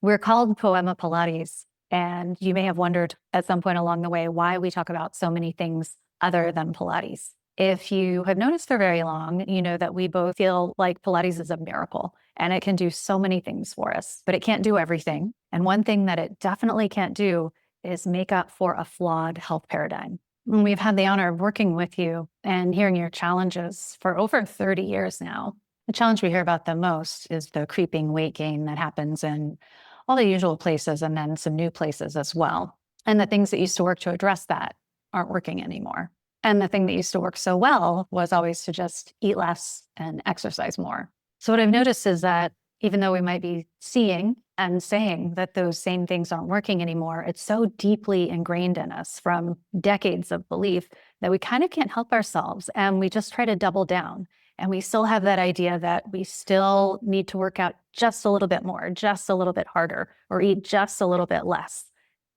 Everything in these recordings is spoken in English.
We're called Poema Pilates, and you may have wondered at some point along the way why we talk about so many things other than Pilates. If you have noticed for very long, you know that we both feel like Pilates is a miracle and it can do so many things for us, but it can't do everything. And one thing that it definitely can't do is make up for a flawed health paradigm. And we've had the honor of working with you and hearing your challenges for over 30 years now. The challenge we hear about the most is the creeping weight gain that happens in all the usual places and then some new places as well. And the things that used to work to address that aren't working anymore. And the thing that used to work so well was always to just eat less and exercise more. So what I've noticed is that even though we might be seeing and saying that those same things aren't working anymore, it's so deeply ingrained in us from decades of belief that we kind of can't help ourselves. And we just try to double down. And we still have that idea that we still need to work out just a little bit more, just a little bit harder, or eat just a little bit less.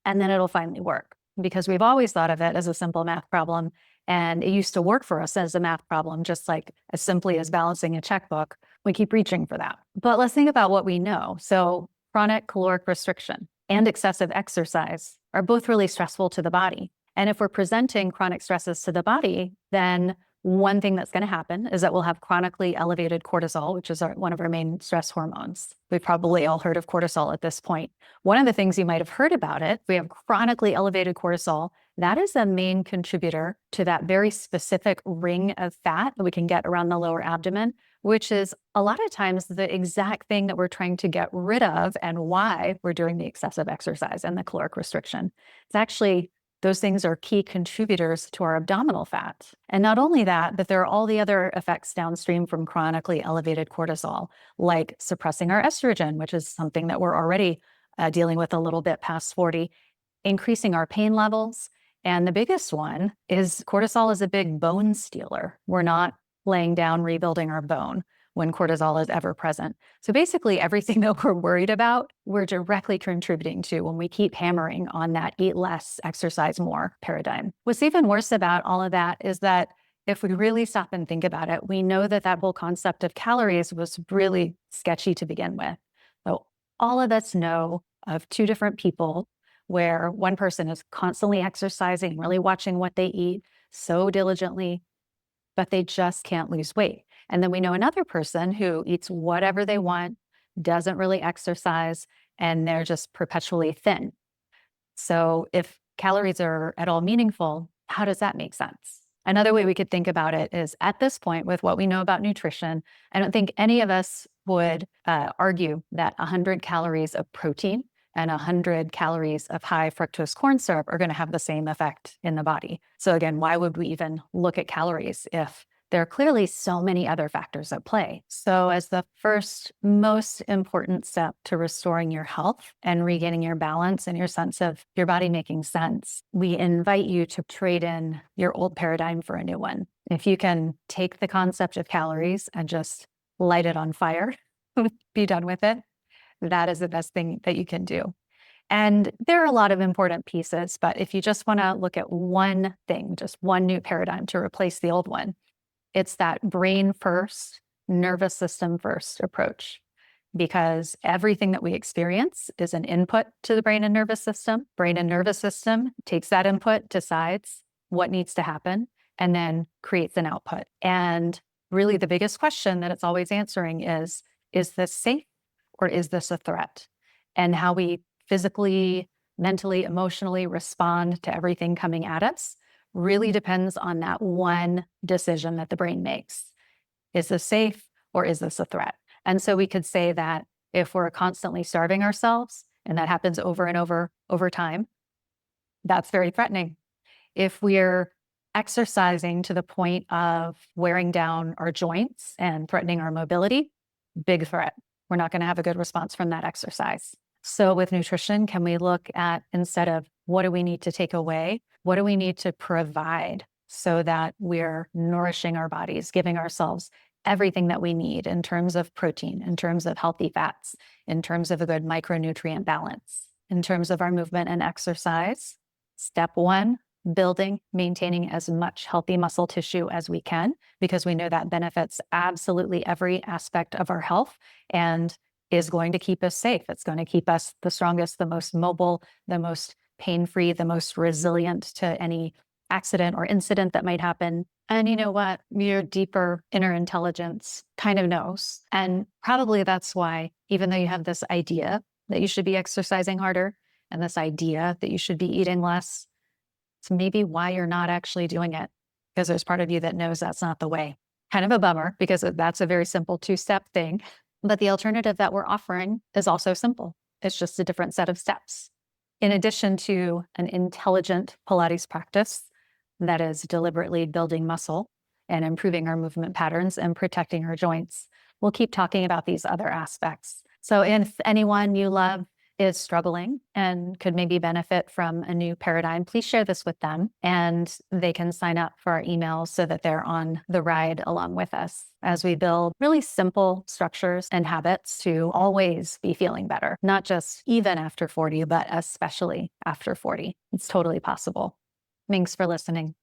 And then it'll finally work because we've always thought of it as a simple math problem. And it used to work for us as a math problem, just like as simply as balancing a checkbook. We keep reaching for that. But let's think about what we know. So chronic caloric restriction and excessive exercise are both really stressful to the body. And if we're presenting chronic stresses to the body, then one thing that's going to happen is that we'll have chronically elevated cortisol, which is one of our main stress hormones. We've probably all heard of cortisol at this point. One of the things you might have heard about it, we have chronically elevated cortisol. That is a main contributor to that very specific ring of fat that we can get around the lower abdomen, which is a lot of times the exact thing that we're trying to get rid of and why we're doing the excessive exercise and the caloric restriction. It's actually those things are key contributors to our abdominal fat. And not only that, but there are all the other effects downstream from chronically elevated cortisol, like suppressing our estrogen, which is something that we're already dealing with a little bit past 40, increasing our pain levels. And the biggest one is cortisol is a big bone stealer. We're not laying down, rebuilding our bone when cortisol is ever present. So basically everything that we're worried about, we're directly contributing to when we keep hammering on that eat less, exercise more paradigm. What's even worse about all of that is that if we really stop and think about it, we know that that whole concept of calories was really sketchy to begin with. So all of us know of two different people where one person is constantly exercising, really watching what they eat so diligently, but they just can't lose weight. And then we know another person who eats whatever they want, doesn't really exercise, and they're just perpetually thin. So if calories are at all meaningful, how does that make sense? Another way we could think about it is at this point, with what we know about nutrition, I don't think any of us would argue that 100 calories of protein and 100 calories of high fructose corn syrup are going to have the same effect in the body. So again, why would we even look at calories if there are clearly so many other factors at play? So as the first most important step to restoring your health and regaining your balance and your sense of your body making sense, we invite you to trade in your old paradigm for a new one. If you can take the concept of calories and just light it on fire, be done with it, that is the best thing that you can do. And there are a lot of important pieces, but if you just want to look at one thing, just one new paradigm to replace the old one, it's that brain first, nervous system first approach, because everything that we experience is an input to the brain and nervous system. Brain and nervous system takes that input, decides what needs to happen, and then creates an output. And really the biggest question that it's always answering is this safe or is this a threat? And how we physically, mentally, emotionally respond to everything coming at us really depends on that one decision that the brain makes. Is this safe or is this a threat? And so we could say that if we're constantly starving ourselves, and that happens over and over time, that's very threatening. If we're exercising to the point of wearing down our joints and threatening our mobility, big threat. We're not going to have a good response from that exercise. So with nutrition, can we look at, instead of what do we need to take away, what do we need to provide so that we're nourishing our bodies, giving ourselves everything that we need in terms of protein, in terms of healthy fats, in terms of a good micronutrient balance, in terms of our movement and exercise. Step one, building, maintaining as much healthy muscle tissue as we can, because we know that benefits absolutely every aspect of our health. And is going to keep us safe. It's going to keep us the strongest, the most mobile, the most pain-free, the most resilient to any accident or incident that might happen. And you know what? Your deeper inner intelligence kind of knows. And probably that's why, even though you have this idea that you should be exercising harder and this idea that you should be eating less, it's maybe why you're not actually doing it, because there's part of you that knows that's not the way. Kind of a bummer, because that's a very simple two-step thing. But the alternative that we're offering is also simple. It's just a different set of steps. In addition to an intelligent Pilates practice that is deliberately building muscle and improving our movement patterns and protecting our joints, we'll keep talking about these other aspects. So if anyone you love is struggling and could maybe benefit from a new paradigm, please share this with them and they can sign up for our emails so that they're on the ride along with us as we build really simple structures and habits to always be feeling better, not just even after 40, but especially after 40. It's totally possible. Thanks for listening.